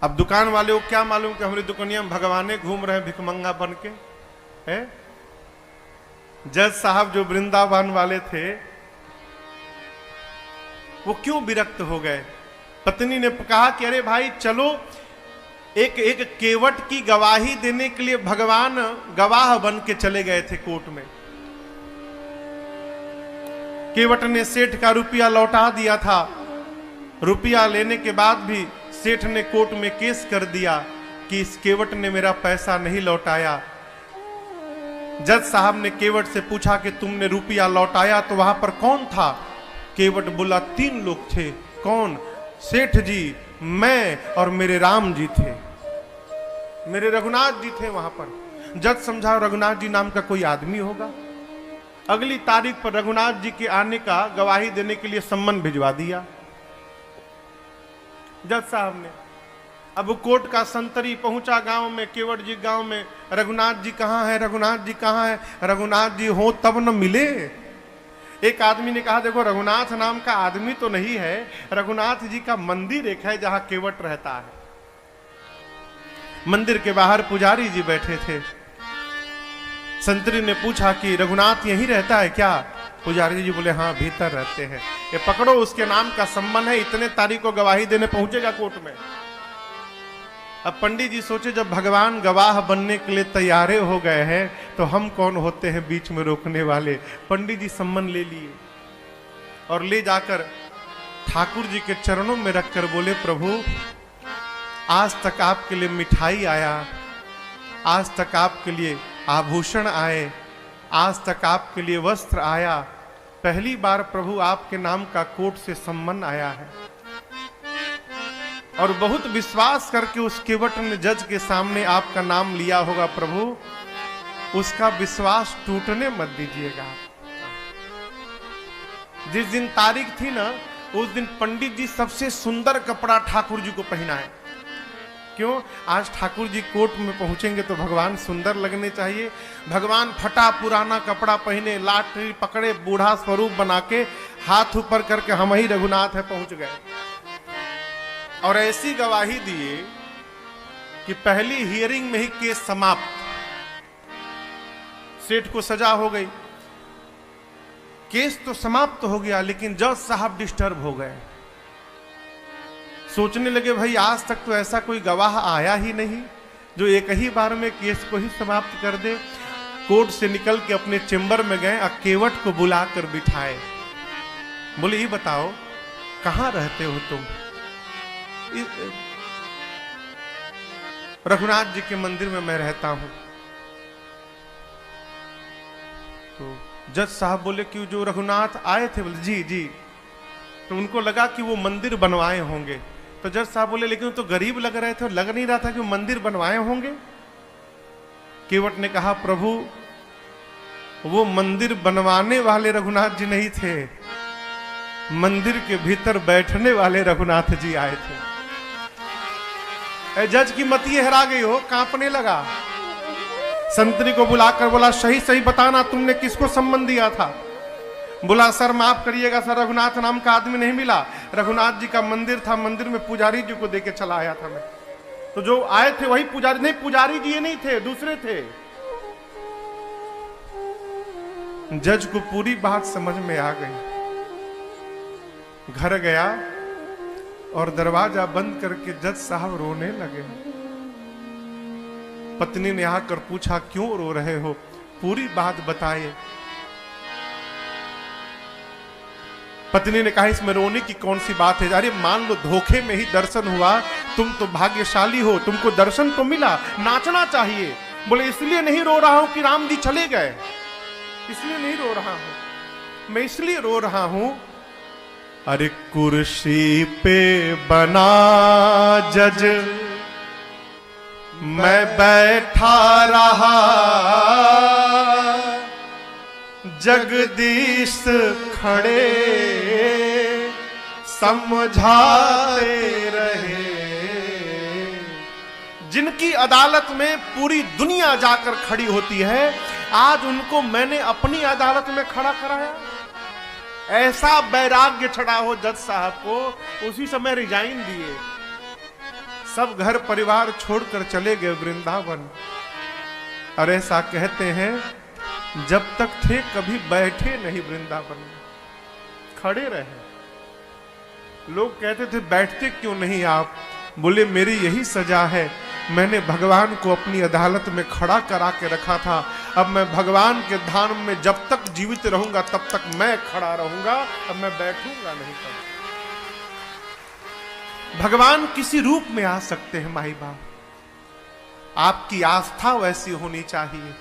अब दुकान वाले को क्या मालूम कि हमारी दुकानिया में भगवाने घूम रहे हैं भिखमंगा बन के है। जज साहब जो वृंदावन वाले थे वो क्यों विरक्त हो गए? पत्नी ने कहा कि अरे भाई चलो, एक एक केवट की गवाही देने के लिए भगवान गवाह बन के चले गए थे कोर्ट में। केवट ने सेठ का रुपया लौटा दिया था। रुपया लेने के बाद भी सेठ ने कोर्ट में केस कर दिया कि इस केवट ने मेरा पैसा नहीं लौटाया। जज साहब ने केवट से पूछा कि तुमने रुपया लौटाया तो वहां पर कौन था? केवट बोला 3 लोग थे। कौन? सेठ जी, मैं और मेरे राम जी थे, मेरे रघुनाथ जी थे वहां पर। जज समझा रघुनाथ जी नाम का कोई आदमी होगा। अगली तारीख पर रघुनाथ जी के आने का गवाही देने के लिए सम्मन भिजवा दिया जज साहब ने। अब कोर्ट का संतरी पहुंचा गांव में, केवट जी गांव में, रघुनाथ जी कहां है, रघुनाथ जी कहां है? रघुनाथ जी हो तब न मिले। एक आदमी ने कहा देखो रघुनाथ नाम का आदमी तो नहीं है, रघुनाथ जी का मंदिर एक है जहां केवट रहता है। मंदिर के बाहर पुजारी जी बैठे थे। संतरी ने पूछा कि रघुनाथ यहीं रहता है क्या? पुजारी जी बोले हाँ भीतर रहते हैं। ये पकड़ो, उसके नाम का सम्मान है, इतने तारीख को गवाही देने पहुंचेगा कोर्ट में। अब पंडित जी सोचे जब भगवान गवाह बनने के लिए तैयारे हो गए हैं तो हम कौन होते हैं बीच में रोकने वाले। पंडित जी सम्मन ले लिए और ले जाकर ठाकुर जी के चरणों में रखकर बोले प्रभु आज तक आपके लिए मिठाई आया, आज तक आपके लिए आभूषण आए, आज तक आपके लिए वस्त्र आया, पहली बार प्रभु आपके नाम का कोर्ट से सम्मन आया है। और बहुत विश्वास करके उस केवट ने जज के सामने आपका नाम लिया होगा प्रभु, उसका विश्वास टूटने मत दीजिएगा। जिस दिन तारीख थी ना उस दिन पंडित जी सबसे सुंदर कपड़ा ठाकुर जी को पहनाए। क्यों? आज ठाकुर जी कोर्ट में पहुंचेंगे तो भगवान सुंदर लगने चाहिए। भगवान फटा पुराना कपड़ा पहने, लाठी पकड़े, बूढ़ा स्वरूप बना के हाथ ऊपर करके हम ही रघुनाथ है पहुंच गए। और ऐसी गवाही दिए कि पहली हियरिंग में ही केस समाप्त। सेठ को सजा हो गई, केस तो समाप्त हो गया, लेकिन जज साहब डिस्टर्ब हो गए। सोचने लगे भाई आज तक तो ऐसा कोई गवाह आया ही नहीं जो एक ही बार में केस को ही समाप्त कर दे। कोर्ट से निकल के अपने चेंबर में गए, केवट को बुलाकर बिठाए। बोले ये बताओ कहां रहते हो तुम? रघुनाथ जी के मंदिर में मैं रहता हूं। तो जज साहब बोले कि जो रघुनाथ आए थे? बोले जी जी। तो उनको लगा कि वो मंदिर बनवाए होंगे। तो जज साहब बोले लेकिन तो गरीब लग रहे थे, लग नहीं रहा था कि वो मंदिर बनवाए होंगे। केवट ने कहा प्रभु वो मंदिर बनवाने वाले रघुनाथ जी नहीं थे, मंदिर के भीतर बैठने वाले रघुनाथ जी आए थे। जज की मति हरा गई हो, कांपने लगा। संतरी को बुलाकर बोला सही सही बताना तुमने किसको सम्मन दिया था? बोला सर माफ करिएगा सर, रघुनाथ नाम का आदमी नहीं मिला, रघुनाथ जी का मंदिर था, मंदिर में पुजारी जी को देके चला आया था मैं। तो जो आए थे वही पुजारी, नहीं पुजारी जी ये नहीं थे, दूसरे थे। जज को पूरी बात समझ में आ गई। घर गया और दरवाजा बंद करके जज साहब रोने लगे। पत्नी ने आकर पूछा क्यों रो रहे हो? पूरी बात बताए। पत्नी ने कहा इसमें रोने की कौन सी बात है? अरे मान लो धोखे में ही दर्शन हुआ, तुम तो भाग्यशाली हो, तुमको दर्शन तो मिला, नाचना चाहिए। बोले इसलिए नहीं रो रहा हूं कि राम जी चले गए, इसलिए नहीं रो रहा हूं, मैं इसलिए रो रहा हूं अरे कुर्सी पे बना जज मैं बैठा रहा, जगदीश खड़े समझाते रहे। जिनकी अदालत में पूरी दुनिया जाकर खड़ी होती है, आज उनको मैंने अपनी अदालत में खड़ा कराया। ऐसा वैराग्य चढ़ा हो जज साहब को, उसी समय रिजाइन दिए। सब घर परिवार छोड़कर चले गए वृंदावन। और ऐसा कहते हैं जब तक थे कभी बैठे नहीं वृंदावन में, खड़े रहे। लोग कहते थे बैठते क्यों नहीं आप? बोले मेरी यही सजा है, मैंने भगवान को अपनी अदालत में खड़ा करा के रखा था, अब मैं भगवान के धाम में जब तक जीवित रहूंगा तब तक मैं खड़ा रहूंगा, अब मैं बैठूंगा नहीं। भगवान किसी रूप में आ सकते हैं माई बाप, आपकी आस्था वैसी होनी चाहिए।